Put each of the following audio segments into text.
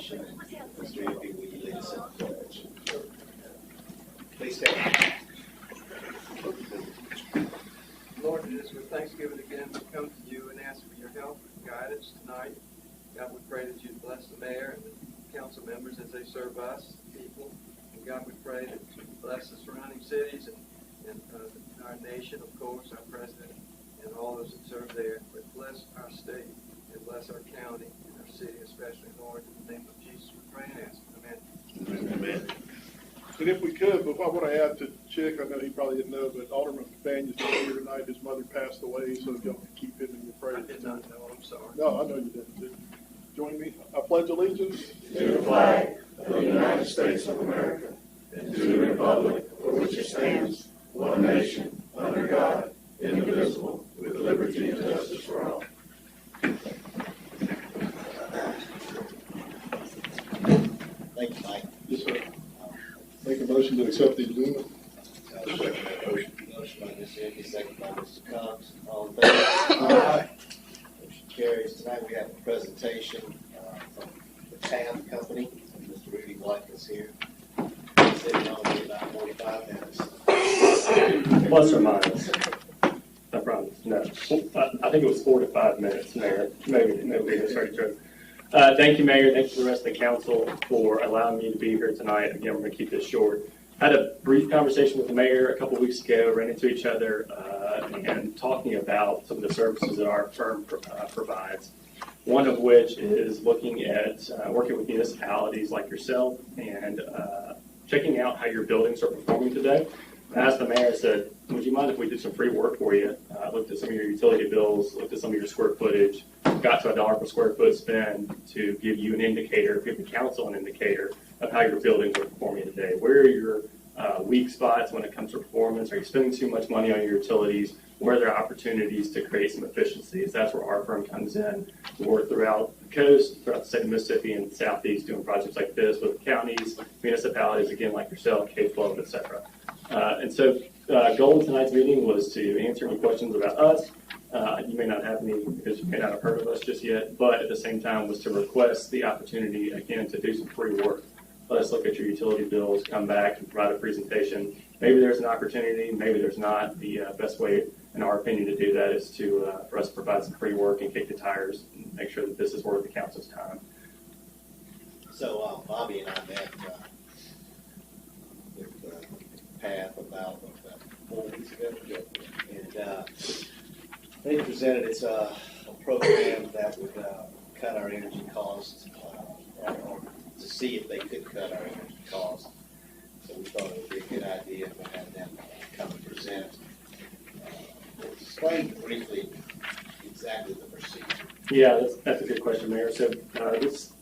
nation. And Mr. MP, will you lead us in the pledge? Please stand. Lord, it is with thanksgiving again we come to you and ask for your help and guidance tonight. God, we pray that you bless the mayor and the council members as they serve us, people. And God, we pray that you bless the surrounding cities and our nation, of course, our president and all those that serve there. But bless our state and bless our county and our city especially, Lord. In the name of Jesus, we pray and ask. Amen. Amen. And if we could, but what would I add to Chick? I know he probably didn't know, but Alderman Banyan's not here tonight. His mother passed away, so if y'all can keep him in your prayers. I did not know. I'm sorry. No, I know you didn't. Join me. I pledge allegiance to the flag of the United States of America and to the republic for which it stands, one nation, under God, indivisible, with liberty and justice for all. Thank you, Mike. Yes, sir. Make a motion to accept the agenda. I'll second that motion. Motion by Mr. Hickey, second by Mr. Cox. All in favor? Aye. Motion carries. Tonight we have a presentation from the TAM company. Mr. Rudy White is here. Sitting on me about 45 minutes. Plus or minus. I promise. No. I think it was 4 to 5 minutes, Mayor. Maybe that's right, Joe. Thank you, Mayor. Thank you to the rest of the council for allowing me to be here tonight. Again, we're going to keep this short. I had a brief conversation with the mayor a couple of weeks ago, ran into each other, and talking about some of the services that our firm provides. One of which is looking at working with municipalities like yourself and checking out how your buildings are performing today. I asked the mayor, I said, would you mind if we did some free work for you? Looked at some of your utility bills, looked at some of your square footage, got to $1 per square foot spend to give you an indicator, give the council an indicator of how your buildings are performing today. Where are your weak spots when it comes to performance? Are you spending too much money on your utilities? Where are there opportunities to create some efficiencies? That's where our firm comes in. We work throughout the coast, throughout the state of Mississippi and the Southeast, doing projects like this with counties, municipalities, again, like yourself, K-12, et cetera. And so goal of tonight's meeting was to answer any questions about us. You may not have any because you may not have heard of us just yet, but at the same time was to request the opportunity, again, to do some free work. Let us look at your utility bills, come back and provide a presentation. Maybe there's an opportunity, maybe there's not. The best way, in our opinion, to do that is to for us to provide some free work and kick the tires and make sure that this is worth the council's time. So Bobby and I met with PATH about 4 weeks ago, and they presented it's a program that would cut our energy costs, or to see if they could cut our energy costs. So we thought it would be a good idea to have them come and present. Explain briefly exactly the procedure. Yeah, that's a good question, Mayor. So this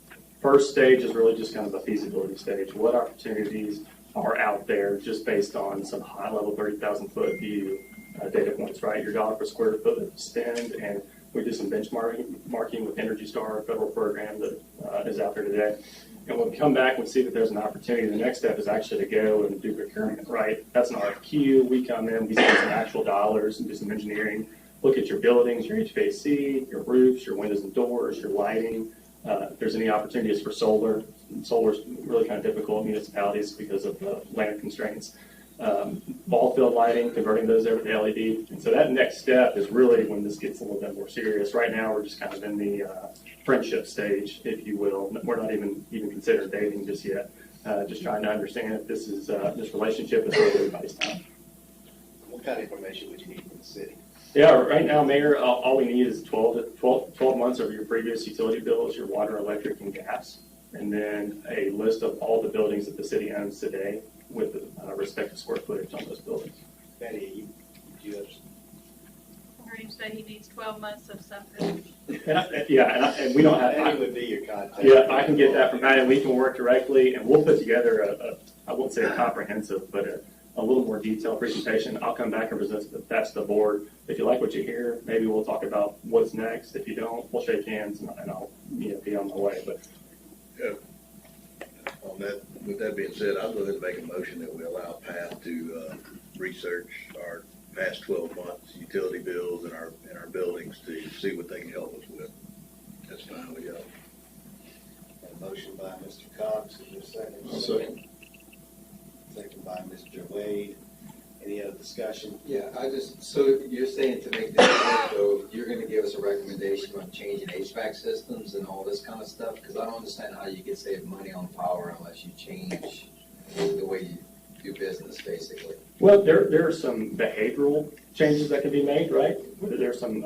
first stage is really just kind of a feasibility stage. What opportunities are out there just based on some high-level 30,000 foot view data points, right? Your $1 per square foot that you spend, and we do some benchmarking with Energy Star, a federal program that is out there today. And when we come back and see that there's an opportunity, the next step is actually to go and do procurement, right? That's an RFQ. We come in, we spend some actual dollars and do some engineering, look at your buildings, your HVAC, your roofs, your windows and doors, your lighting. If there's any opportunities for solar, solar's really kind of difficult in municipalities because of the land constraints. Ball field lighting, converting those over to LED. And so that next step is really when this gets a little bit more serious. Right now, we're just kind of in the friendship stage, if you will. We're not even considering dating just yet. Just trying to understand if this is this relationship is worth everybody's time. What kind of information would you need from the city? Yeah, right now, Mayor, all we need is 12 months of your previous utility bills, your water, electric, and gas, and then a list of all the buildings that the city owns today with the respective square footage on those buildings. Betty, you understand? I heard him say he needs 12 months of something. And we don't have. Betty would be your contact. Yeah, I can get that from Patty, and we can work directly, and we'll put together I won't say a comprehensive, but a little more detailed presentation. I'll come back and present that to the board. If you like what you hear, maybe we'll talk about what's next. If you don't, we'll shake hands and I'll be on my way. But on that, with that being said, I'll go ahead and make a motion that we allow PATH to research our past 12 months utility bills in our buildings to see what they can help us with. That's fine with y'all. A Motion by Mr. Cox, is there a second? Second. Second by Mr. Wade. Any other discussion? Yeah, so you're saying to make this work, though, you're gonna give us a recommendation on changing HVAC systems and all this kind of stuff? Because I don't understand how you can save money on power unless you change the way you do business, basically. Well, there are some behavioral changes that can be made, right? There's some,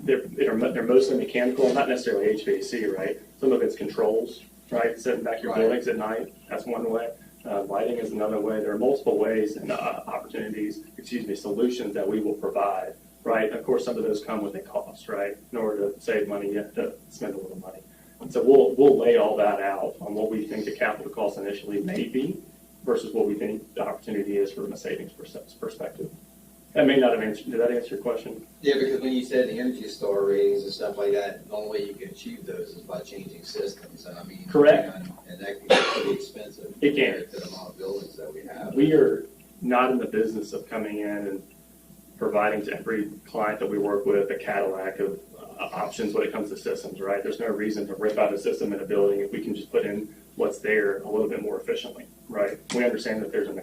they're mostly mechanical, not necessarily HVAC, right? Some of it's controls, right? Setting back your Right. buildings at night, that's one way. Lighting is another way. There are multiple ways and solutions that we will provide, right? Of course, some of those come with a cost, right? In order to save money, you have to spend a little money. And so we'll lay all that out on what we think the capital cost initially may be versus what we think the opportunity is from a savings perspective. That may not have answered, did that answer your question? Yeah, because when you said the Energy Star ratings and stuff like that, the only way you can achieve those is by changing systems, and I mean. Correct. And that can be pretty expensive. It can. Compared to the amount of buildings that we have. We are not in the business of coming in and providing to every client that we work with a Cadillac of options when it comes to systems, right? There's no reason to rip out a system in a building if we can just put in what's there a little bit more efficiently, right? We understand that there's an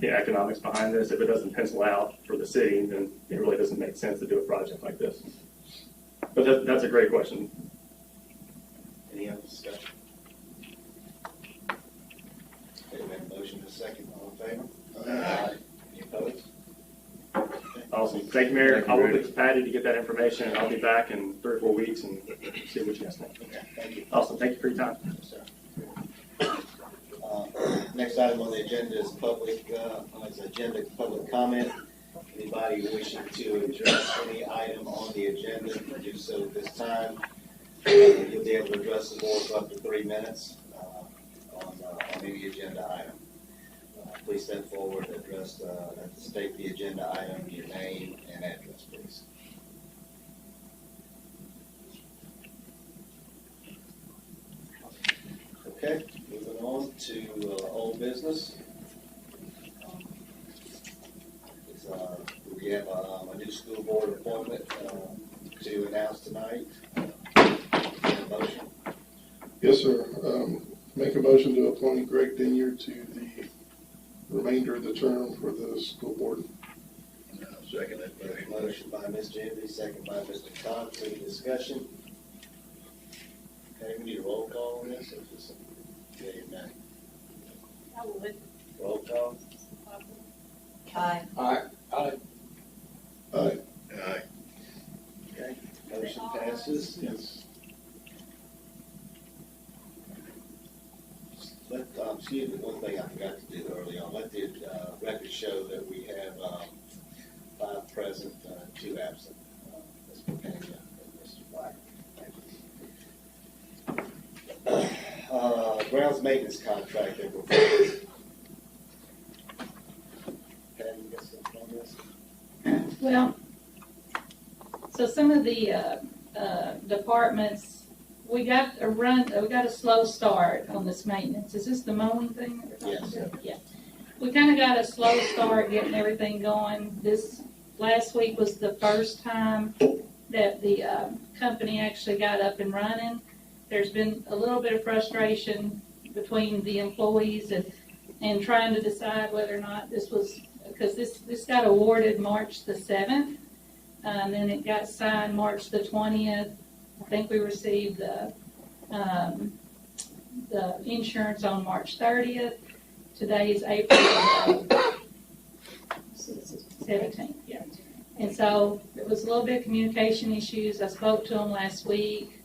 the economics behind this. If it doesn't pencil out for the city, then it really doesn't make sense to do a project like this. But that's a great question. Any other discussion? Okay, we have a motion and a second. All in favor? Aye. Any opposed? Awesome. Thank you, Mayor. I'll work with Patty to get that information, and I'll be back in 3 or 4 weeks and see what you guys think. Okay, thank you. Awesome. Thank you for your time. Yes, sir. Next item on the agenda is public comment. Anybody wishing to address any item on the agenda, do so at this time. You'll be able to address the board for up to 3 minutes on any agenda item. Please step forward, state the agenda item, your name and address, please. Okay, moving on to old business. We have a new school board appointment to announce tonight. Motion. Yes, sir. Make a motion to appoint Greg Dinier to the remainder of the term for the school board. Second that motion. Motion by Ms. Janvey, second by Mr. Cox. Any discussion? Okay, we need a roll call on this, or just a yea or nay? I would. Roll call. Aye. Aye. Aye. Aye. Okay, motion passes. Yes. Excuse me, one thing I forgot to do early on. Let the record show that we have 5 present, 2 absent. Ms. Pena and Mr. Black. Thank you. Grounds maintenance contract that we're Patty, you got something on this? Well, so some of the departments, we got a slow start on this maintenance. Is this the mowing thing that we're talking about? Yeah. We kind of got a slow start getting everything going. This last week was the first time that the company actually got up and running. There's been a little bit of frustration between the employees and trying to decide whether or not this was, because this got awarded March the 7th, and then it got signed March the 20th. I think we received the insurance on March 30th. Today is April 17th, yeah. And so there was a little bit of communication issues. I spoke to them last week,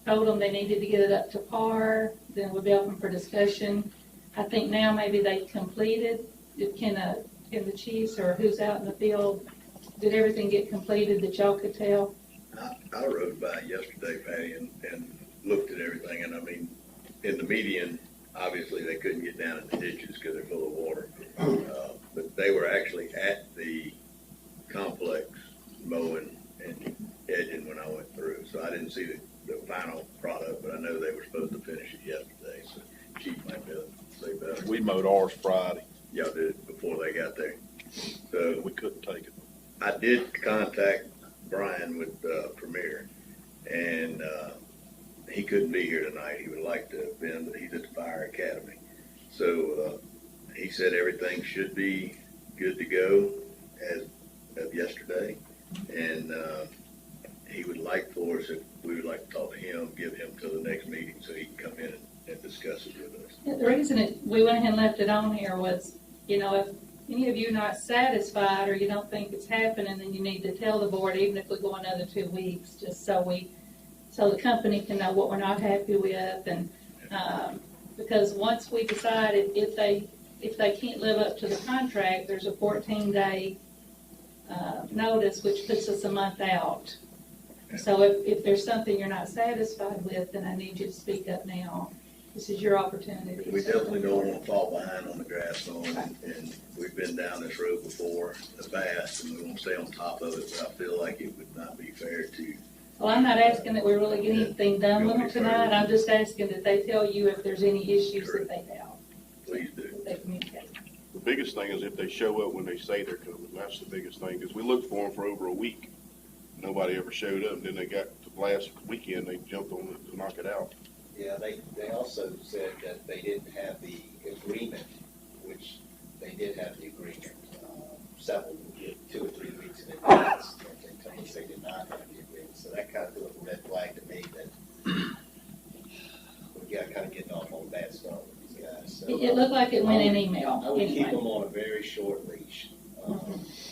told them they needed to get it up to par, then we'll be open for discussion. I think now maybe they completed. Can the chiefs or who's out in the field, did everything get completed that y'all could tell? I rode by yesterday, Patty, and looked at everything, and I mean, in the median, obviously they couldn't get down in the ditches because they're full of water. But they were actually at the complex mowing and edging when I went through. So I didn't see the final product, but I know they were supposed to finish it yesterday. So Chief might be able to say better. We mowed ours Friday. Y'all did it before they got there. So We couldn't take it. I did contact Brian with Premier, and he couldn't be here tonight. He would like to have been, but he's at the fire academy. So, he said everything should be good to go as of yesterday. And, he would like for us, if we would like to talk to him, give him till the next meeting so he can come in and discuss it with us. Yeah, the reason we went ahead and left it on here was, you know, if any of you are not satisfied or you don't think it's happening, then you need to tell the board, even if we go another 2 weeks, just so the company can know what we're not happy with. And because once we decide if they can't live up to the contract, there's a 14-day notice, which puts us a month out. So if there's something you're not satisfied with, then I need you to speak up now. This is your opportunity. We definitely don't want to fall behind on the grass lawn, and we've been down this road before in the past, and we want to stay on top of it, but I feel like it would not be fair to. Well, I'm not asking that we really get anything done with them tonight. I'm just asking that they tell you if there's any issues that they have. Please do. That they communicate. The biggest thing is if they show up when they say they're coming. That's the biggest thing, because we looked for them for over a week. Nobody ever showed up, and then they got to last weekend, they jumped on it to knock it out. Yeah, they also said that they didn't have the agreement, which they did have the agreement, several, 2 or 3 weeks in advance. They told us they did not have the agreement, so that kind of threw up a red flag to me that we got kind of getting off on a bad start with these guys. So, It looked like it went in email. I would keep Anyway. them on a very short leash.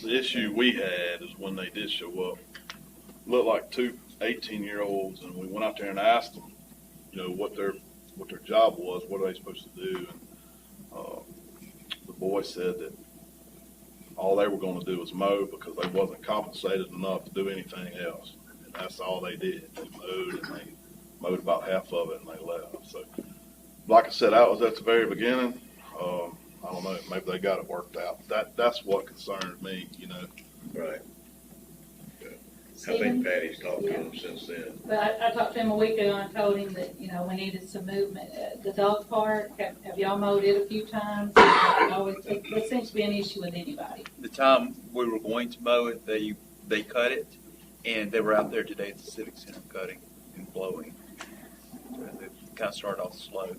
The issue we had is when they did show up, looked like 2 18-year-olds, and we went out there and asked them, you know, what their job was, what are they supposed to do, and the boy said that all they were going to do was mow because they wasn't compensated enough to do anything else, and that's all they did. They mowed, and they mowed about half of it, and they left. So, like I said, that was at the very beginning. I don't know, maybe they got it worked out. That's what concerns me, you know. Right. I Stephen? think Patty's talked to him since then. But I talked to him a week ago and told him that, you know, we needed some movement. The dog park, have y'all mowed it a few times? It seems to be an issue with anybody. The time we were going to mow it, they cut it, and they were out there today at the Civic Center cutting and blowing. So they kind of started off slow.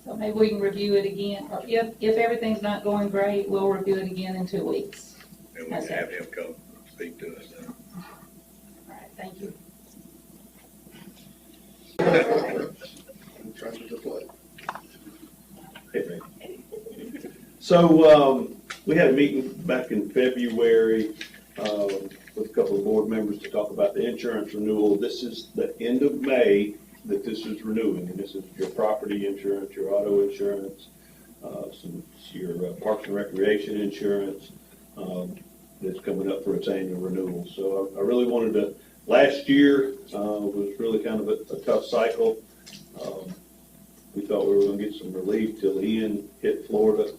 So maybe we can review it again, or if everything's not going great, we'll review it again in 2 weeks. And we can have him come speak to us then. All right, thank you. So, we had a meeting back in February, with a couple of board members to talk about the insurance renewal. This is the end of May that this is renewing, and this is your property insurance, your auto insurance, your parks and recreation insurance, that's coming up for its annual renewal. So I really wanted to, last year was really kind of a tough cycle. We thought we were going to get some relief till Ian hit Florida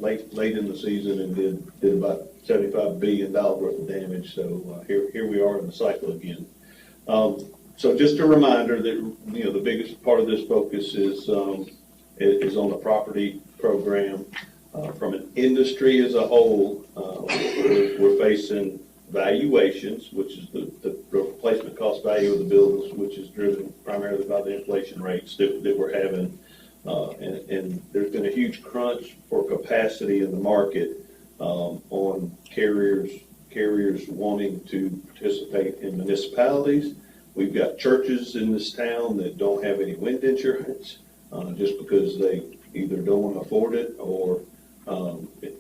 late in the season and did about $75 billion worth of damage. So here we are in the cycle again. So just a reminder that, you know, the biggest part of this focus is on the property program. From an industry as a whole, we're facing valuations, which is the replacement cost value of the buildings, which is driven primarily by the inflation rates that we're having. And there's been a huge crunch for capacity in the market on carriers wanting to participate in municipalities. We've got churches in this town that don't have any wind insurance just because they either don't want to afford it or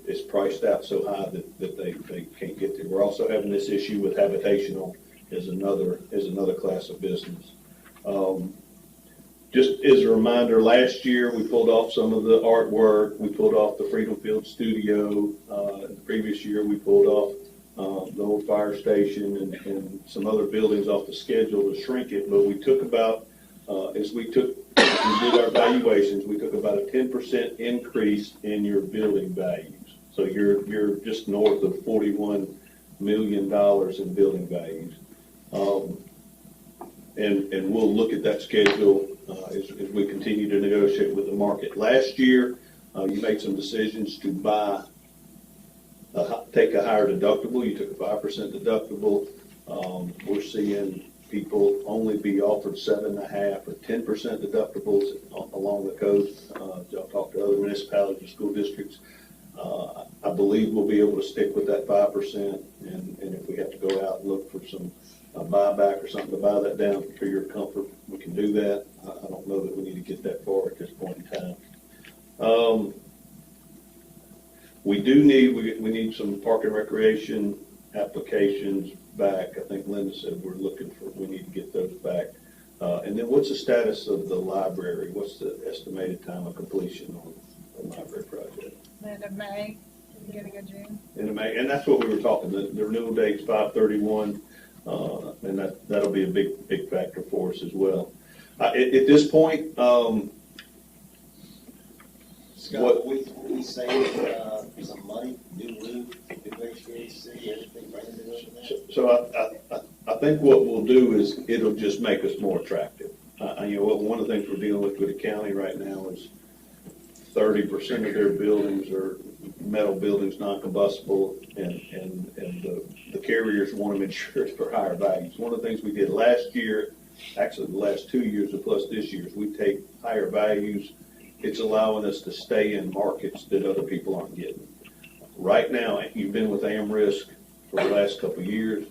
it's priced out so high that they can't get there. We're also having this issue with habitational as another class of business. Just as a reminder, last year we pulled off some of the artwork. We pulled off the Freedom Field Studio. The previous year we pulled off the old fire station and some other buildings off the schedule to shrink it. But we took about, as we did our valuations, we took about a 10% increase in your building values. So you're just north of $41 million in building values. And we'll look at that schedule as we continue to negotiate with the market. Last year, you made some decisions to take a higher deductible. You took a 5% deductible. We're seeing people only be offered 7.5% or 10% deductibles along the coast. Y'all talk to other municipalities or school districts. I believe we'll be able to stick with that 5%, and if we have to go out and look for some buyback or something to buy that down for your comfort, we can do that. I don't know that we need to get that far at this point in time. We need some park and recreation applications back. I think Linda said we need to get those back. And then what's the status of the library? What's the estimated time of completion on the library project? End of May, beginning of June. End of May, and that's what we were talking, the renewal date's 5/31, and that'll be a big factor for us as well. At this point, Scott, we saved some money, new roof, new HVAC, everything brand new over there. So I think what we'll do is it'll just make us more attractive. One of the things we're dealing with the county right now is 30% of their buildings are metal buildings, non-combustible, and the carriers want them insured for higher values. One of the things we did last year, actually the last 2 years and plus this year, is we take higher values. It's allowing us to stay in markets that other people aren't getting. Right now, you've been with AmRisk for the last couple of years.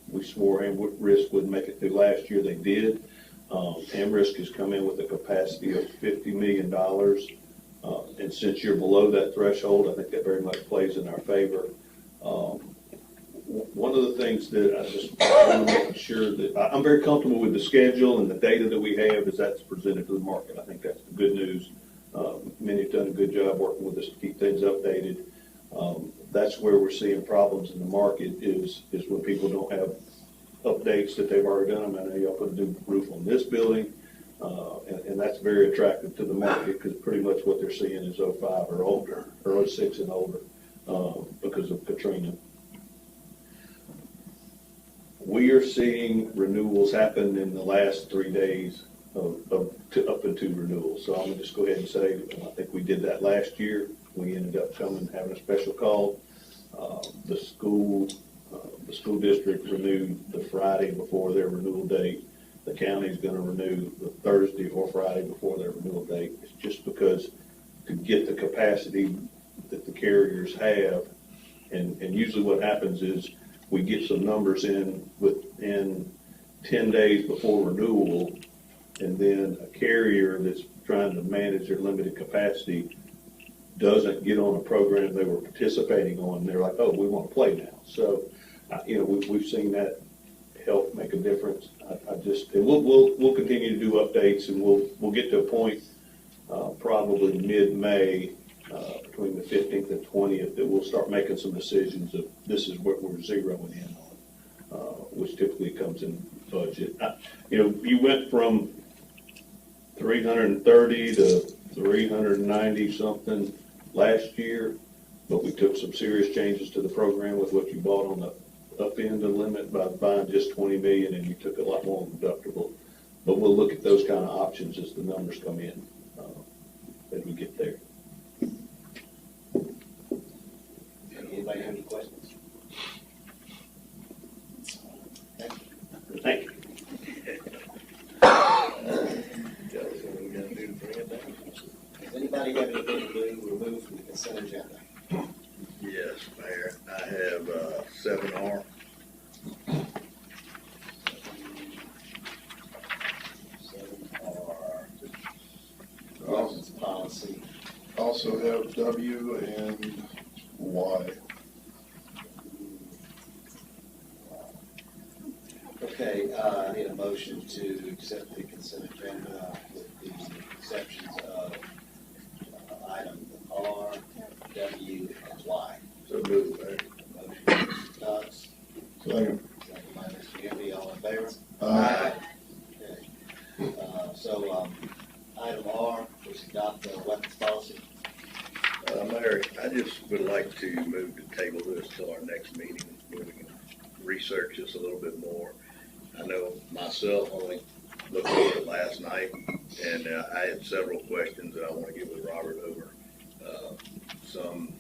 We swore AmRisk wouldn't make it through last year. They did. AmRisk has come in with a capacity of $50 million. And since you're below that threshold, I think that very much plays in our favor. One of the things that I just want to make sure that I'm very comfortable with the schedule and the data that we have as that's presented to the market. I think that's the good news. Many have done a good job working with us to keep things updated. That's where we're seeing problems in the market is when people don't have updates that they've already done. I know y'all put a new roof on this building, and that's very attractive to the market because pretty much what they're seeing is 05 or older, or 06 and older because of Katrina. We are seeing renewals happen in the last 3 days up into renewals. So I'm going to just go ahead and say, I think we did that last year. We ended up having a special call. The school district renewed the Friday before their renewal date. The county's going to renew the Thursday or Friday before their renewal date. It's just because to get the capacity that the carriers have, and usually what happens is we get some numbers in within 10 days before renewal, and then a carrier that's trying to manage their limited capacity doesn't get on a program they were participating on. They're like, oh, we want to play now. So, we've seen that help make a difference. We'll continue to do updates, and we'll get to a point probably mid-May, between the 15th and 20th, that we'll start making some decisions of this is what we're zeroing in on, which typically comes in budget. You went from 330 to 390 something last year, but we took some serious changes to the program with what you bought on the up end of the limit by buying just 20 million, and you took a lot more deductible. But we'll look at those kind of options as the numbers come in as we get there. Anybody have any questions? Thank you. Does anybody have anything to remove from the consent agenda? Yes, Mayor, I have 7R. 7R. License policy. Also have W and Y. Okay, I need a motion to accept the consent agenda with the exceptions of item R, W, and Y. So move, Mayor. Motion by Mr. Cox, Second. second by Mr. Gibby, all in favor? Aye. Okay. Item R, which adopt the weapons policy. Mayor, I just would like to move to table this till our next meeting where we can research this a little bit more. I know myself only looked over it last night, and I had several questions that I want to get with Robert over. Some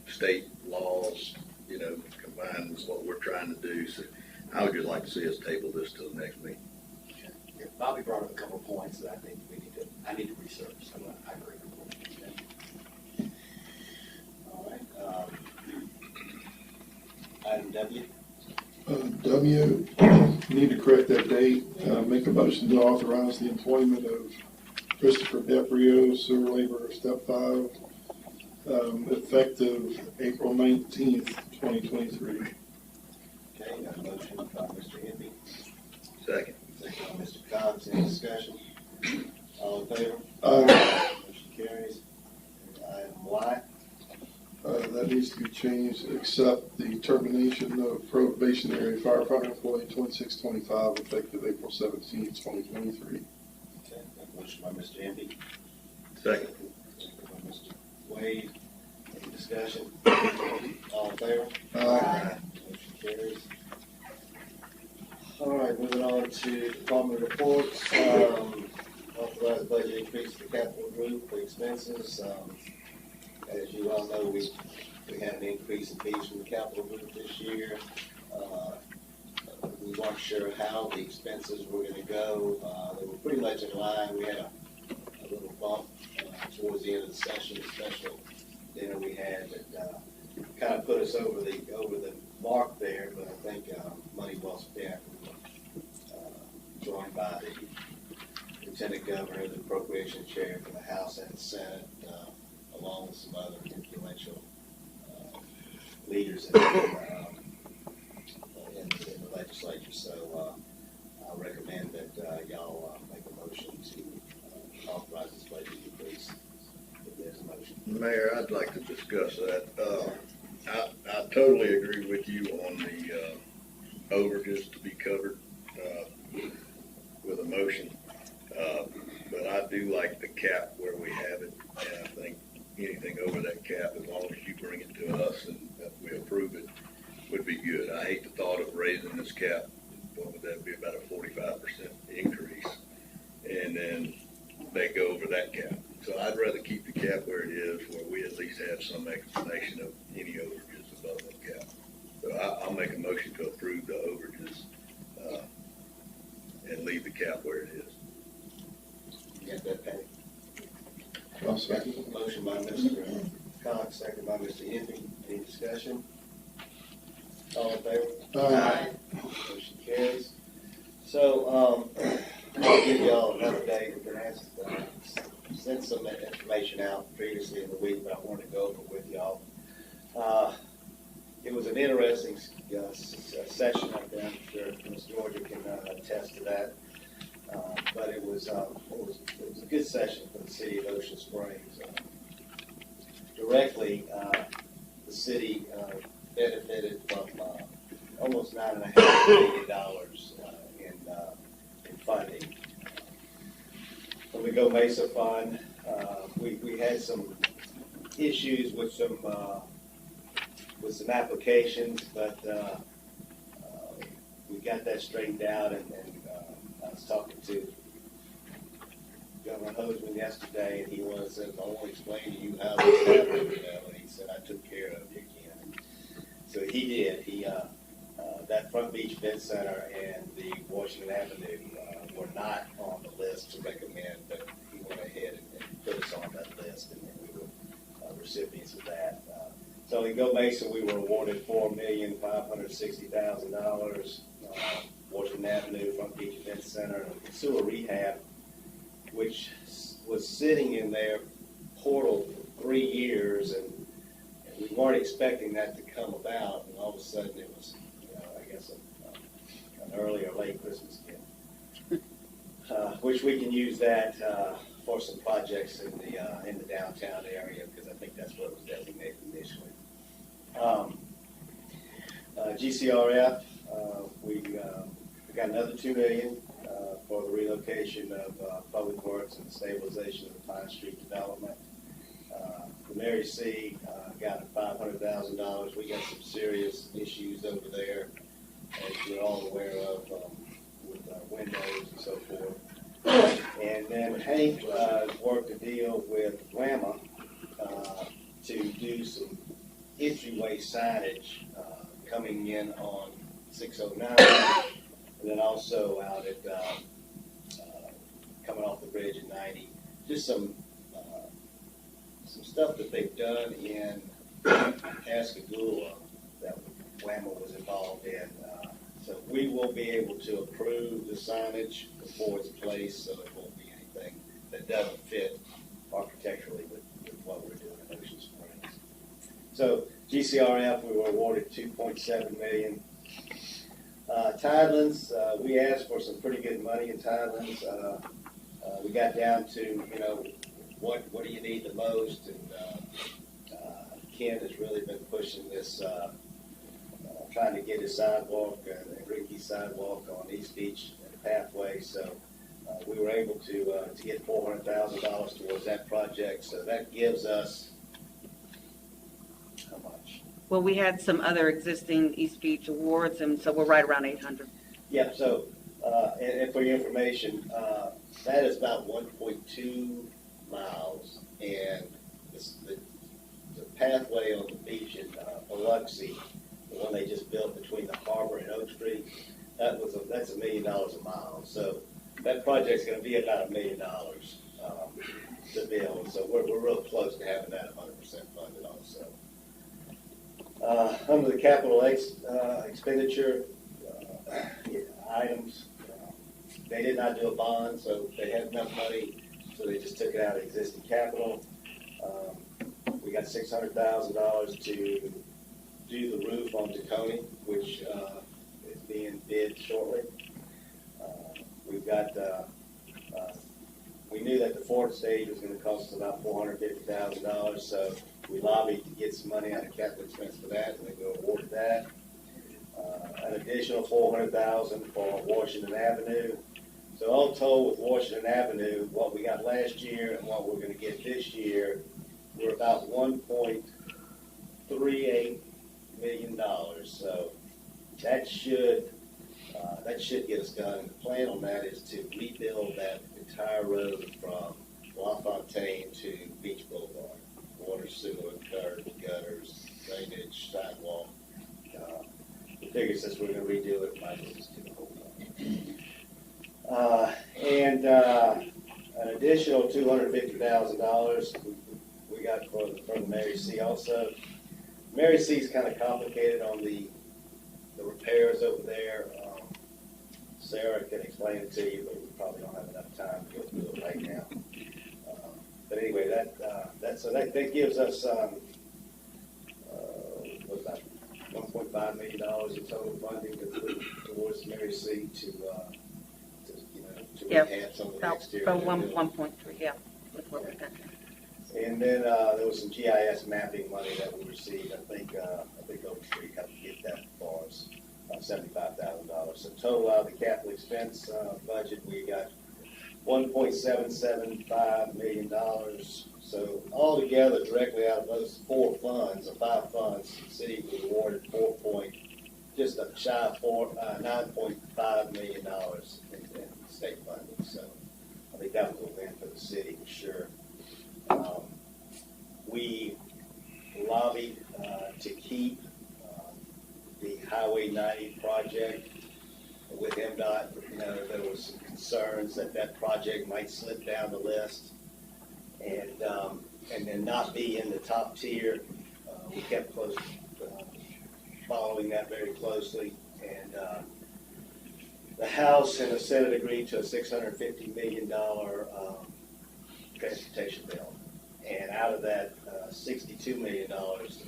state laws, combined with what we're trying to do. So I would just like to see us table this till the next meeting. Yeah, Bobby brought up a couple of points that I think I need to research, so I agree with you. All right, item W. W, need to correct that date. Make a motion to authorize the employment of Christopher DePrio, sewer laborer, step 5, effective April 19th, 2023. Okay, got a motion by Mr. Henry, Second. second by Mr. Cox. Any discussion? All in favor? Aye. Motion carries. Item Y. That needs to be changed, except the termination of probationary firefighter employee 2625, effective April 17th, 2023. Okay, got a motion by Mr. Henry, Second. second by Mr. Wade. Any discussion? All in favor? Aye. Motion carries. All right, moving on to department reports. Authorized budget increase for capital group for expenses. As you all know, we had an increase in fees from the capital group this year. We weren't sure how the expenses were gonna go. They were pretty much in line. We had a little bump towards the end of the session, a special dinner we had that kind of put us over the mark there, but I think money well spent. Joined by the Lieutenant Governor, the Appropriations Chair for the House and the Senate, along with some other influential leaders in the legislature. So I recommend that y'all make a motion to authorize this budget increase. If there's a motion. Mayor, I'd like to discuss that. I totally agree with you on the overages to be covered with a motion. But I do like the cap where we have it, and I think anything over that cap, as long as you bring it to us and that we approve it, would be good. I hate the thought of raising this cap. What would that be, about a 45% increase? And then they go over that cap. So I'd rather keep the cap where it is, where we at least have some explanation of any overages above that cap. So I'll make a motion to approve the overages and leave the cap where it is. You got that, Patty? I'll second. Motion by Mr. Cox, second by Mr. Henry. Any discussion? All in favor? Aye. Motion carries. So, I'll give y'all another day. We've been asked to send some information out previously in the week, but I wanted to go over it with y'all. It was an interesting session up there. I'm sure Ms. Georgia can attest to that. But it was a good session for the city of Ocean Springs. Directly, the city benefited from almost $9.5 million in funding. When we go Mesa Fund, we had some issues with some applications, but we got that straightened out, and I was talking to Governor Hoseman yesterday, and he said, I want to explain to you how this happened, and he said, I took care of it again. So he did. That Front Beach Event Center and the Washington Avenue were not on the list to recommend, but he went ahead and put us on that list, and we were recipients of that. So in Go Mesa, we were awarded $4,560,000. Washington Avenue, Front Beach Event Center, and sewer rehab, which was sitting in their portal for 3 years, and we weren't expecting that to come about, and all of a sudden it was, I guess, an early or late Christmas gift, which we can use that for some projects in the downtown area, because I think that's what it was designated initially. GCRF, we got another $2 million for the relocation of Public Works and the stabilization of the Pine Street development. The Mary C got $500,000. We got some serious issues over there, as you're all aware of, with windows and so forth. And then Hank worked a deal with WAMA to do some entryway signage coming in on 609, and then also out at, coming off the bridge at 90. Just some stuff that they've done in Pascagoula that WAMA was involved in. So we will be able to approve the signage before it's placed, so it won't be anything that doesn't fit architecturally with what we're doing in Ocean Springs. So GCRF, we were awarded $2.7 million. Tidelands, we asked for some pretty good money in Tidelands. We got down to, you know, what do you need the most? And Ken has really been pushing this, trying to get his sidewalk, Ricky's sidewalk on East Beach pathway. So we were able to get $400,000 towards that project. So that gives us how much? Well, we had some other existing East Beach awards, and so we're right around 800. Yeah, so, and for your information, that is about 1.2 miles, and the pathway on the beach in Biloxi, the one they just built between the harbor and Oak Street, that's $1 million a mile. So that project's going to be about $1 million to build. So we're real close to having that 100% funded also. Under the capital expenditure items, they did not do a bond, so they had enough money, so they just took it out of existing capital. We got $600,000 to do the roof on Tacony, which is being bid shortly. We've got, we knew that the fourth stage was going to cost us about $450,000, so we lobbied to get some money out of capital expense for that, and we awarded that. An additional $400,000 for Washington Avenue. So all told, with Washington Avenue, what we got last year and what we're going to get this year, we're about $1.38 million. So that should get us done. And the plan on that is to rebuild that entire road from LaFontaine to Beach Boulevard. Water, sewer, curb, gutters, drainage, sidewalk. We figured since we're going to redo it, might as well just do the whole thing. And an additional $250,000 we got from the Mary C. Also, Mary C. is kind of complicated on the repairs over there. Sarah can explain it to you, but we probably don't have enough time to go through it right now. But anyway, that gives us what's that? $1.5 million in total funding towards Mary C. to rehab some of the exterior. About 1.3, yeah. That's what we got. And then there was some GIS mapping money that we received. I think Oak Street helped get that for us, $75,000. So total out of the capital expense budget, we got $1.775 million. So altogether, directly out of those 4 funds, or 5 funds, the city was awarded just a shy of $9.5 million in state funding. So I think that was a win for the city for sure. We lobbied to keep the Highway 90 project with MDOT. You know, there was some concerns that project might slip down the list and then not be in the top tier. We kept close, following that very closely, and the House and the Senate agreed to a $650 million transportation bill, and out of that, $62 million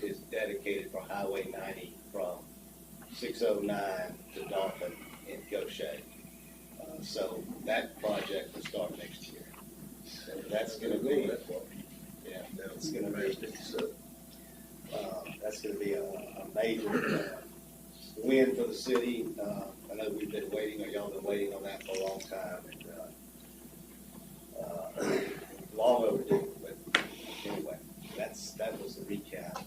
is dedicated for Highway 90 from 609 to Dolphin and Goshen. So that project will start next year. So that's going to be, it's going to be, that's going to be a major win for the city. I know we've been waiting, or y'all been waiting on that for a long time, and long overdue. But anyway, that was the recap.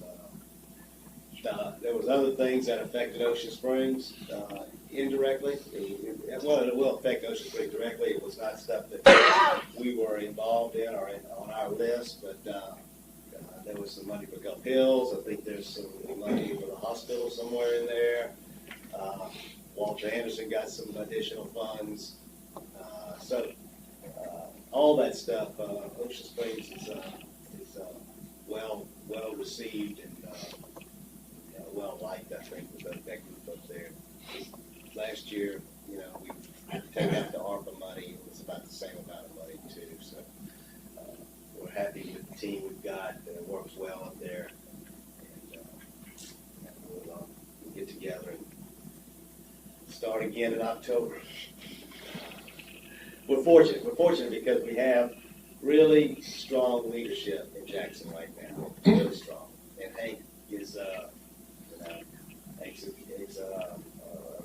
There was other things that affected Ocean Springs indirectly. It will affect Ocean Springs directly. It was not stuff that we were involved in or on our list, but there was some money for Gulf Hills. I think there's some money for the hospital somewhere in there. Walter Anderson got some additional funds. All that stuff, Ocean Springs is well received and well liked, I think, with that group up there. Last year, we take out the ARPA money, it was about the same amount of money too. So we're happy with the team we've got. It works well up there. And we'll get together and start again in October. We're fortunate because we have really strong leadership in Jackson right now, really strong. And Hank is, Hank's a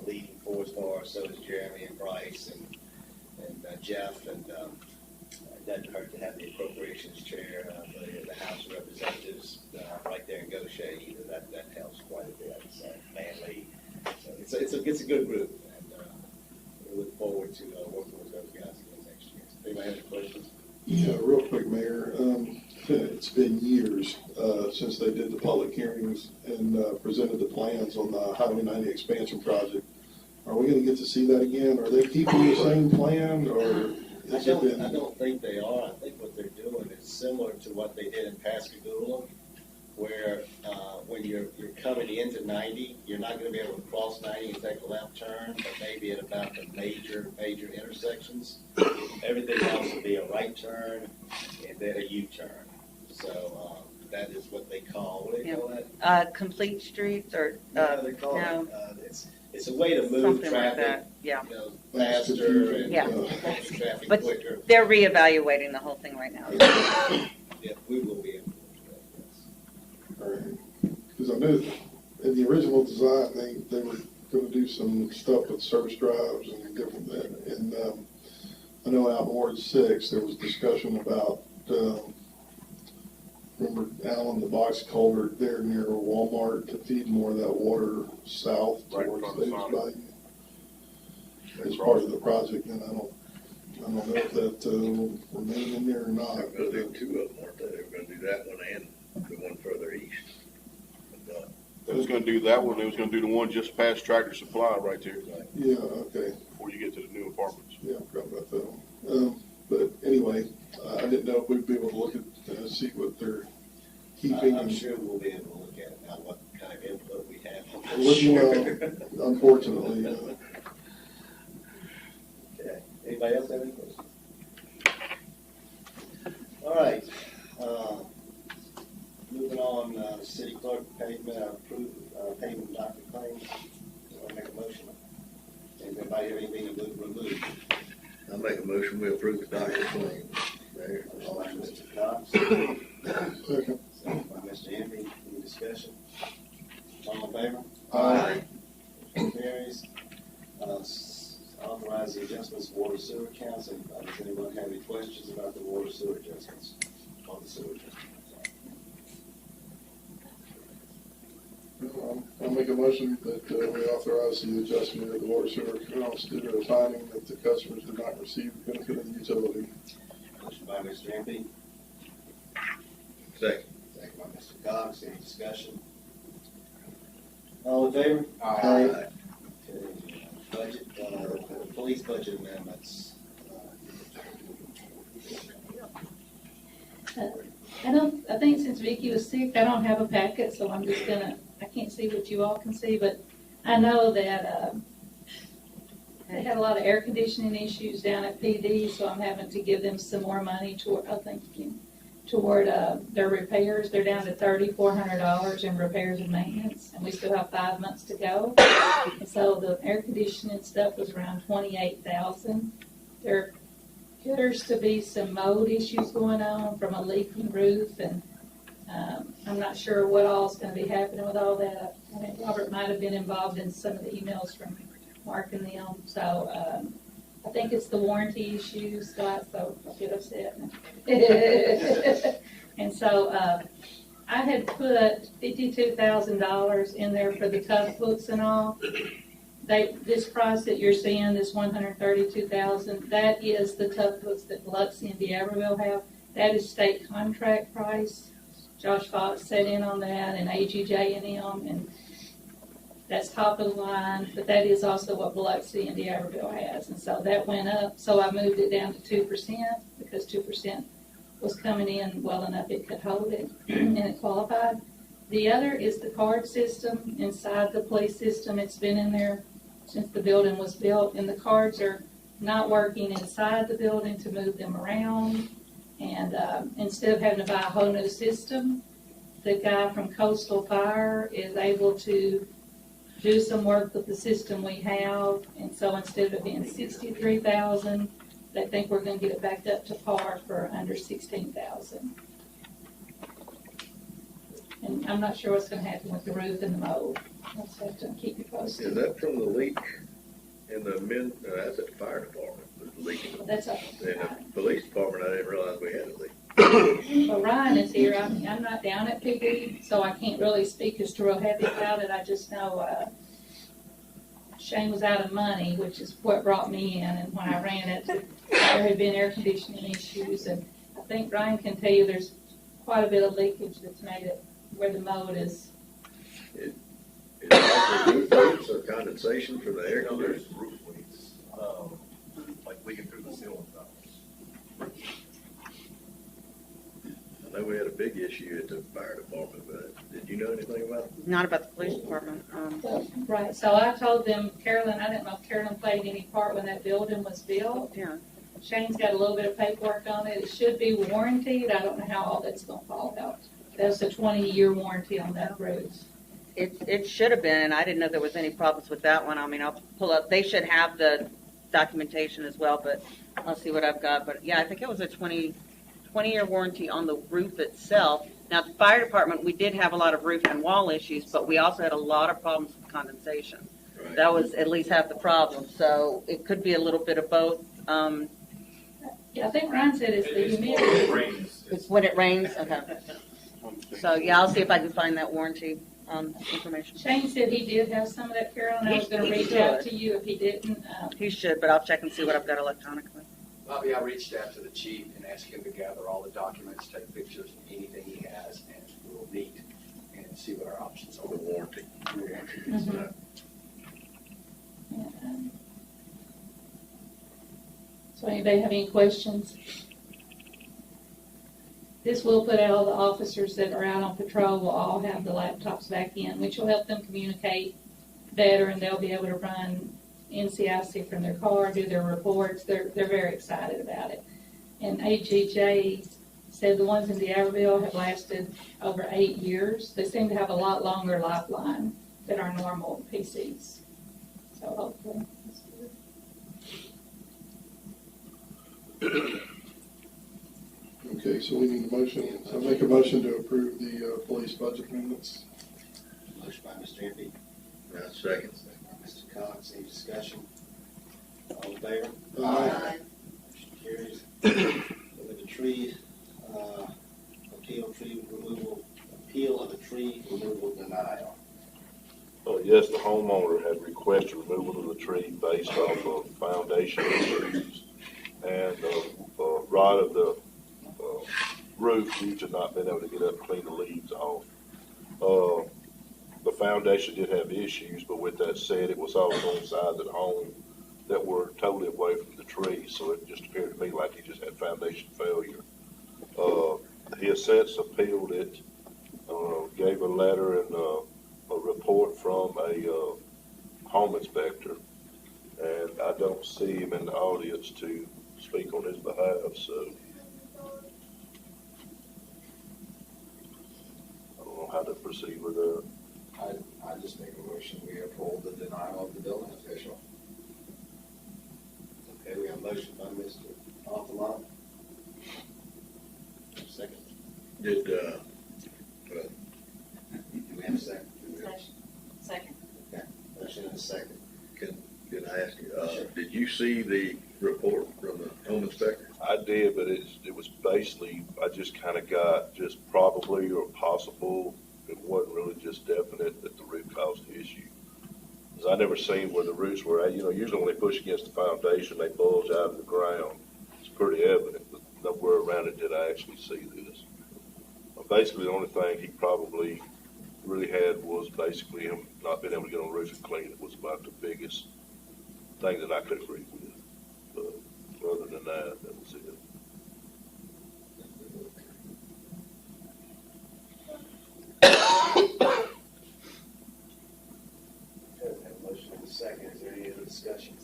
leading force for us. So is Jeremy and Bryce and Jeff. And it doesn't hurt to have the appropriations chair of the House of Representatives right there in Goshen either. That helps quite a bit. So Manley. So it's a good group. We look forward to working with those guys again next year. Anybody have any questions? Yeah, real quick, Mayor. It's been years since they did the public hearings and presented the plans on the Highway 90 expansion project. Are we going to get to see that again? Are they keeping the same plan, or I don't think they are. I think what they're doing is similar to what they did in Pascagoula, where when you're coming into 90, you're not going to be able to cross 90 and take a left turn, but maybe at about the major intersections. Everything else will be a right turn and then a U-turn. So that is what they call, what do they call that? Complete streets or, No, they call it, it's a way to move something like traffic, that, yeah. Faster and Yeah. make traffic But quicker. they're reevaluating the whole thing right now. Yeah, we will be able to do that, yes. all right? Because I know in the original design, they were going to do some stuff with service drives and different things. And I know out in Ward 6, there was discussion about, remember Alan, the box culvert there near Walmart to feed more of that water south Right in towards front of Davis Sonic. Bayou as part of the project. And I don't know if that will remain in there or not. They were going to do two of them, weren't they? They were going to do that one and the one further east. They was gonna do that one, they was gonna do the one just past Tractor Supply right there, Yeah, okay. before you get to the new apartments. Yeah, I forgot about that one. But anyway, I didn't know if we'd be able to look at, see what they're keeping. I'm sure we'll be able to look at it now, what kind of input we have. Well, unfortunately, Okay. Anybody else have any questions? All right. Moving on, city clerk payment, approved payment doctor claims. I'll make a motion. Anybody have anything to remove? I'll make a motion, we approve the doctor's claim. There. All right, Mr. Cox. second. Second by Mr. Envy. Any discussion? All in favor? Aye. Motion carries. Authorize the adjustments of water sewer accounts. And does anyone have any questions about the water sewer adjustments? On the sewer adjustments. I'll make a motion that we authorize the adjustment of the water sewer accounts due to the finding that the customers did not receive the benefit of the utility. Motion by Mr. Envy. Second. Second by Mr. Cox. Any discussion? All in favor? Aye. Okay. Budget, police budget amendments. I think since Vicki was sick, I don't have a packet, so I'm just I can't see what you all can see, but I know that, they had a lot of air conditioning issues down at PD, so I'm having to give them some more money toward their repairs. They're down to $3,400 in repairs and maintenance, and we still have 5 months to go. And so the air conditioning stuff was around $28,000. There appears to be some mold issues going on from a leaking roof, and I'm not sure what all's going to be happening with all that. I think Robert might have been involved in some of the emails from Mark and them. So I think it's the warranty issue, Scott, so I'll get upset. And so I had put $52,000 in there for the tough books and all. This price that you're seeing, this $132,000, that is the tough books that Biloxi and D'Iberville have. That is state contract price. Josh Fox set in on that, and AGJ and them, and That's top of the line, but that is also what Biloxi and D'Iberville has. And so that went up, so I moved it down to 2% because 2% was coming in well enough it could hold it, and it qualified. The other is the card system inside the police system. It's been in there since the building was built, and the cards are not working inside the building to move them around. And instead of having to buy a whole new system, the guy from Coastal Fire is able to do some work with the system we have. And so instead of it being $63,000, they think we're going to get it back up to par for under $16,000. And I'm not sure what's going to happen with the roof and the mold. I'll just have to keep you Is posted. that from the leak in the that's at the fire department, the leak? That's up. In the police department, I didn't realize we had a leak. Well, Ryan is here. I'm not down at PD, so I can't really speak as to real heavy about it. I just know Shane was out of money, which is what brought me in. And when I ran it, there had been air conditioning issues. And I think Ryan can tell you there's quite a bit of leakage that's made it where the mold is. Is it also roof leaks or condensation from the air You know, conditioner? there's roof leaks, like leaking through the ceiling tiles. I know we had a big issue at the fire department, but did you know anything about it? Not about the police department. Right, so I told them, Carolyn, I didn't know if Carolyn played any part when that building was built. Yeah. Shane's got a little bit of paperwork on it. It should be warranted. I don't know how all that's gonna fall out. That's a 20-year warranty on that roof. It should have been, and I didn't know there was any problems with that one. I mean, I'll pull up, they should have the documentation as well, but I'll see what I've got. But yeah, I think it was a 20-year warranty on the roof itself. Now, the fire department, we did have a lot of roof and wall issues, but we also had a lot of problems with condensation. Right. That was at least half the problem, so it could be a little bit of both. Yeah, I think Ryan said it's the humidity. It's when it rains, okay. So yeah, I'll see if I can find that warranty information. Shane said he did have some of that, Carolyn. I was gonna He reach out to you if he didn't. He should, but I'll check and see what I've got electronically. Bobby, I reached out to the chief and asked him to gather all the documents, take pictures, anything he has, and we'll meet and see what our options On the are. warranty. Mhm. So anybody have any questions? This will put all the officers that are out on patrol will all have the laptops back in, which will help them communicate better, and they'll be able to run NCIC from their car, do their reports. They're very excited about it. And AGJ said the ones in D'Iberville have lasted over 8 years. They seem to have a lot longer lifeline than our normal PCs. So hopefully that's good. Okay, so we need a motion. I make a motion to approve the police budget amendments. Motion by Mr. Empey, Second. second by Mr. Cox. Any discussion? All in favor? Aye. Motion carries. With the tree, appeal of the tree removal denial. Yes, the homeowner had requested removal of the tree based off of foundation issues and rot of the roof due to not being able to get up and clean the leaves off. The foundation did have issues, but with that said, it was also on sides of the home that were totally away from the tree, so it just appeared to me like he just had foundation failure. He has since appealed it, gave a letter and a report from a home inspector, and I don't see him in the audience to speak on his behalf, so I don't know how to proceed with that. I just make a motion, we uphold the denial of the building official. Okay, we have a motion by Mr. Altamont. Second. Did, Do we have a second? Second. Okay, motion and a second. can I ask you, did you see the report from the home inspector? I did, but it was basically, I just kind of got just probably or possible. It wasn't really just definite that the roof caused the issue. Because I never seen where the roots were at. You know, usually when they push against the foundation, they bulge out of the ground. It's pretty evident, but nowhere around it did I actually see this. Basically, the only thing he probably really had was basically him not being able to get on the roof and clean. It was about the biggest thing that I could agree with. But other than that, that was it. Okay, we have a motion and a second. Is there any other discussion?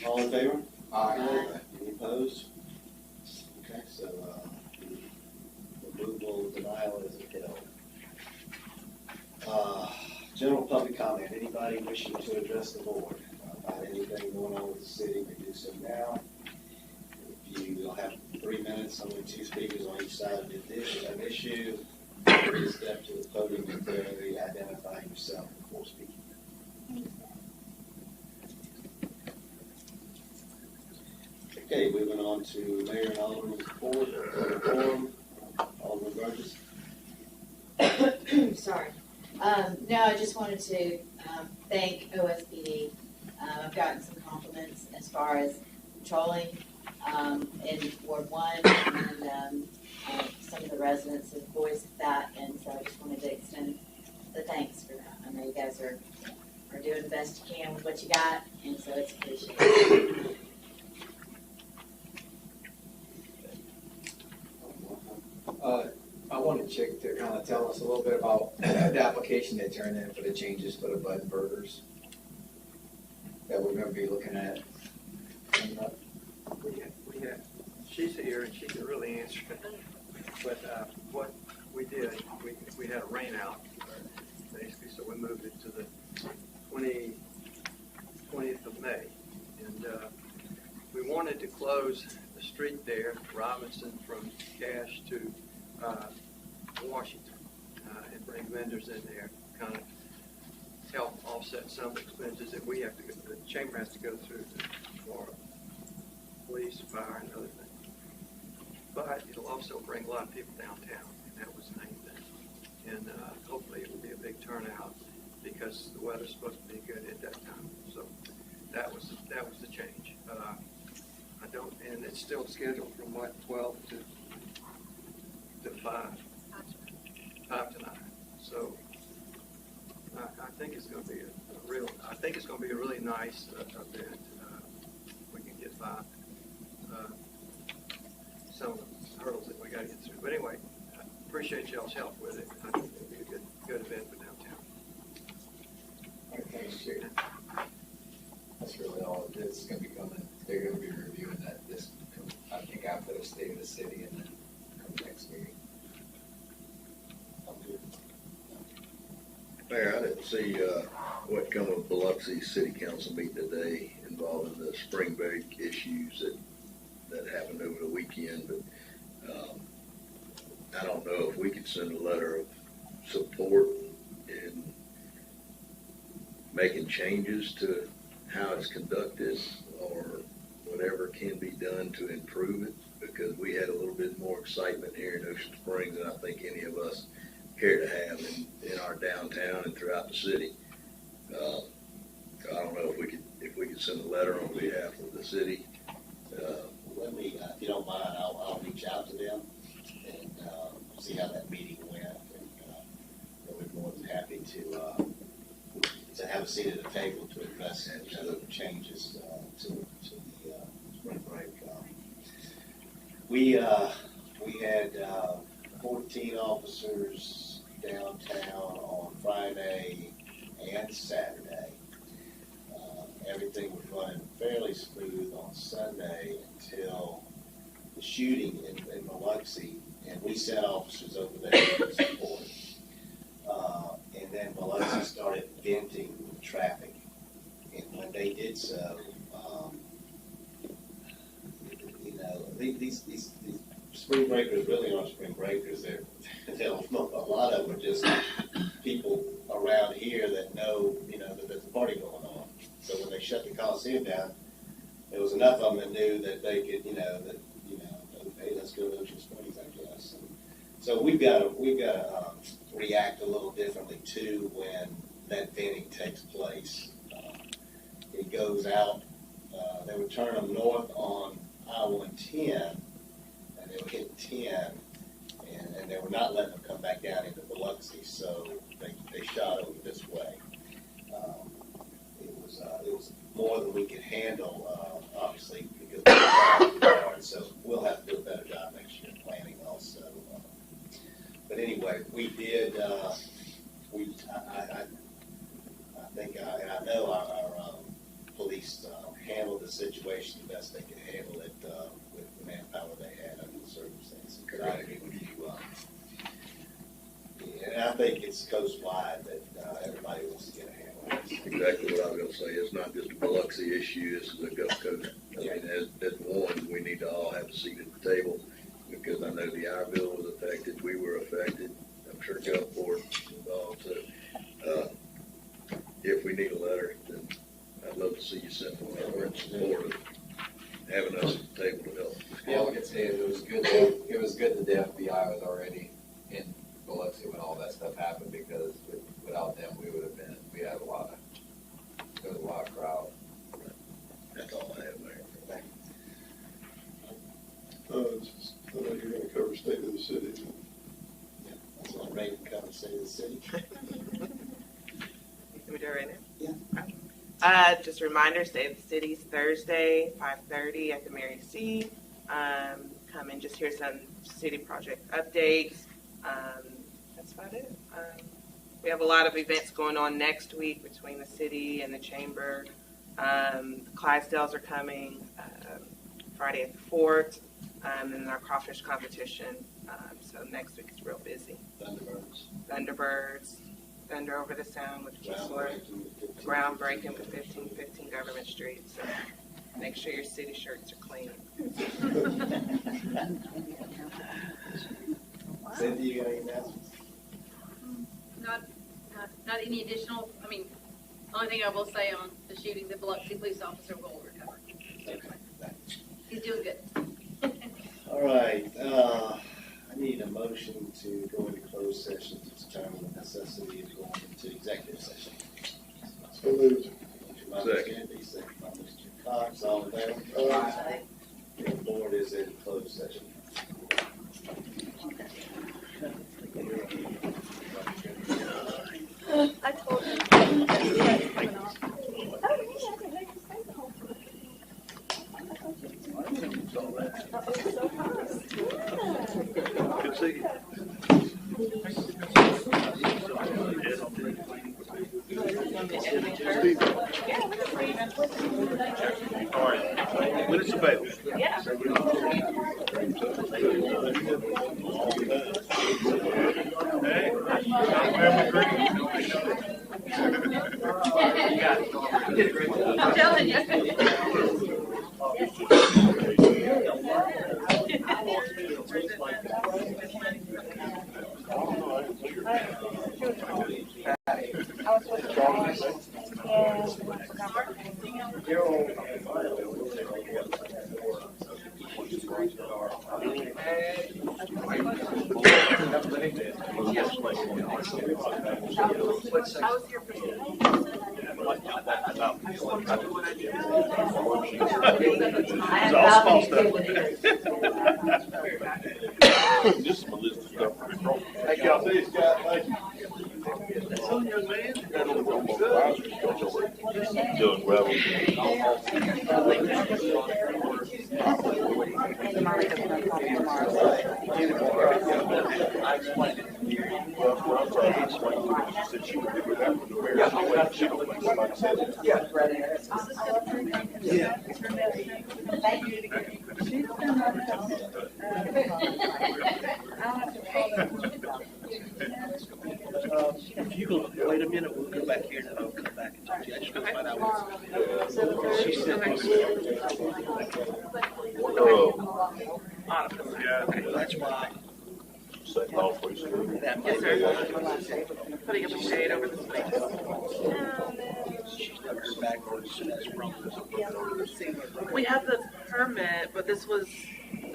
All in favor? Aye. Any opposed? Okay, so, removal, denial is upheld. General public comment. Anybody wishing to address the board about anything going on with the city, may do so now. If you will have 3 minutes, only 2 speakers on each side of an issue. Please step to the podium and clearly identify yourself before speaking. Okay, moving on to Mayor and Alderman's report, forum, Alderman Burgess. Sorry. No, I just wanted to thank OSPD. I've gotten some compliments as far as patrolling in Ward 1, and some of the residents have voiced that, and so I just wanted to extend the thanks for that. I know you guys are doing the best you can with what you got, and so it's appreciated. I wanted Chick to kind of tell us a little bit about the application they turned in for the changes for the Bud and Burgers that we're going to be looking at. She's here and she can really answer it. But what we did, we had a rain out, basically, so we moved it to the 20th of May. And we wanted to close the street there, Robinson, from Cash to Washington, and bring vendors in there, kind of help offset some of the expenses that we have to go, the chamber has to go through for police, fire, and other things. But it'll also bring a lot of people downtown, and that was the main thing. And hopefully it will be a big turnout because the weather's supposed to be good at that time. So that was the change. And it's still scheduled from 12 to 5 to 9. So I think it's going to be a really nice event. We can get by some of the hurdles that we got to get through. But anyway, I appreciate y'all's help with it. I think it'll be a good event for downtown. All right, thanks, Chick. That's really all it is. It's going to be coming. They're going to be reviewing that I think after the state of the city and then come next meeting. Mayor, I didn't see what come of Biloxi City Council meeting today involving the spring break issues that happened over the weekend, but I don't know if we could send a letter of support in making changes to how it's conducted or whatever can be done to improve it, because we had a little bit more excitement here in Ocean Springs than I think any of us care to have in our downtown and throughout the city. So I don't know if we could send a letter on behalf of the city. Let me, if you don't mind, I'll reach out to them and see how that meeting went. And we're more than happy to have a seat at the table to address the changes to the spring break. We had 14 officers downtown on Friday and Saturday. Everything was running fairly smooth on Sunday until the shooting in Biloxi, and we sent officers over there to support. And then Biloxi started venting traffic, and when they did so, these spring breakers really aren't spring breakers. They're a lot of them are just people around here that know, that there's a party going on. So when they shut the Coliseum down, there was enough of them that knew that they could, okay, let's go to Ocean Springs, I guess. And so we've got to react a little differently too when that venting takes place. It goes out. They would turn them north on I-110, and they would hit 10, and and they were not letting them come back down into Biloxi, so they shot over this way. It was more than we could handle, obviously, because of the fire, so we'll have to do a better job next year planning also. But anyway, we did, I know our police handled the situation the best they could handle it with the manpower they had under the circumstances. Because I agree with you. And I think it's coast-wide that everybody wants to get a handle. Exactly what I was gonna say. It's not just a Biloxi issue, this is a Gulf Coast. I mean, as one, we need to all have a seat at the table, because I know the Iredell was affected, we were affected. I'm sure Gulfport was involved, so, if we need a letter, then I'd love to see you send one over in support of having us at the table to help. Yeah, like I said, it was good that the FBI was already in Biloxi when all that stuff happened, because without them, there was a lot of crowd. That's all I have, Mayor. I know you're gonna cover state of the city. Yeah, that's what Ray can come and say to the city. We do it right now? Yeah. Just a reminder, State of the City's Thursday, 5:30 at the Mary C. Come and just hear some city project updates. That's about it. We have a lot of events going on next week between the city and the chamber. The Clydesdales are coming Friday at the Fort, and our crawfish competition. So next week is real busy. Thunderbirds, Thunder Over the Sound with Kessler, groundbreaking with 1515 Government Street. So make sure your city shirts are clean. Cindy, you got any announcements? Not any additional, only thing I will say on the shooting, the Biloxi police officer will recover. He's doing good. All right, I need a motion to go into closed session to determine the necessity of going into executive session. So moved. Motion by Mr. Kennedy, second by Mr. Cox, all in favor? The board is in closed session. I told him. Good to see you. All right, when it's available. I'm telling you. It's all small stuff. This is my list of stuff. Thank y'all. See you, Scott. Thank you. Doing gravel. If you go, wait a minute, we'll go back here and then I'll come back and talk to you. I just want to find out what she said. Okay, that's why. Setting off for you. Yes, sir. Putting up a shade over the space. She's never heard back from us, so that's wrong. We have the permit, but this was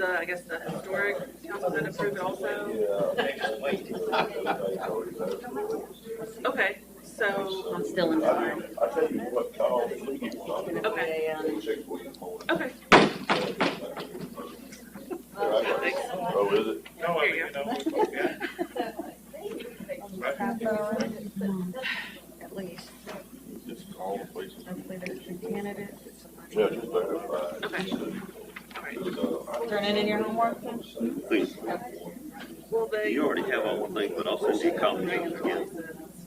I guess the historic council that approved it also. Okay, so. I'm still in time. I tell you what, call. Okay. Okay. Oh, is it? Here you go. Turn it in your homework then? Please. Will they? You already have all the things, but I'll send you a copy again.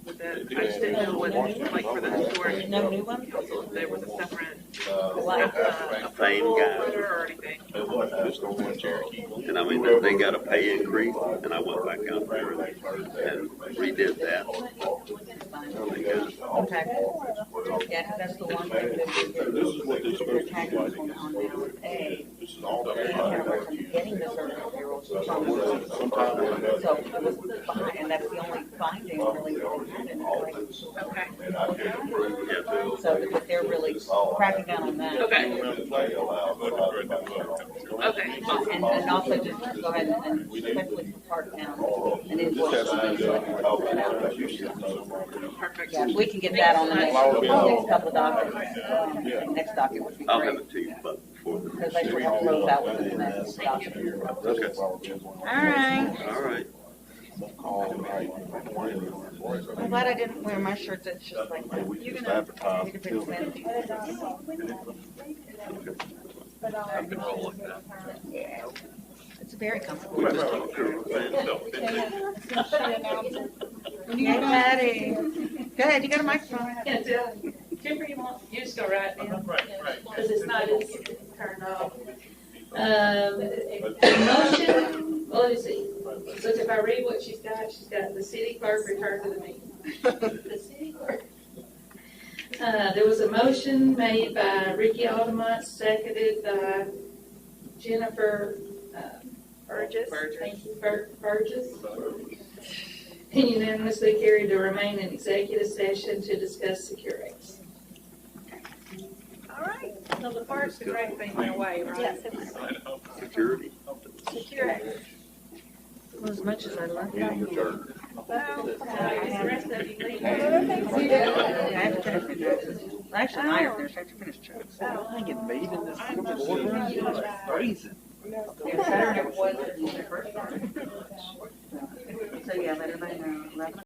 With that, I just didn't know what, like for the historic. No new one? Council, if there was a separate, A paying guide. letter or anything. And I mean, they got a pay increase, and I went back out there and redid that. Okay. Yeah, that's the one thing that the tax was on now is A. This is all They had a hard time getting the certificate of payroll, so it was fine, and that's the only finding really that they had in it. Okay. So but they're really cracking down on that. Okay. Okay. And also just go ahead and especially for part-time, and invoice. Perfect. Yeah, if we can get that on the next couple of documents, next document would be I'll have great. it to you, but before the. Because they should help close out with the next document. Okay. All right. All right. I'm glad I didn't wear my shirts. It's just like that. You're gonna I can roll like that. Yeah. It's very comfortable. We just talked to her, Hey, Patty. Go ahead, you got a microphone. Yeah, Jennifer, you want, you just go right now. Because it's not as turned off. Motion, well, let's see. So if I read what she's got the city clerk return to the meeting. The city clerk. There was a motion made by Ricky Aldermen, seconded by Jennifer Burgess. Thank you, Burgess. And unanimously carried to remain in executive session to discuss securities. All right, so the first great thing went away, right? Yes. security. Security. Well, as much as I love Meeting you. adjourned. Well, The rest of you leave. Yeah, I have to finish it. Actually, I have to finish checks. I get made in this boardroom. It's freezing. Yeah, Saturday was the first one. So yeah, let everybody know.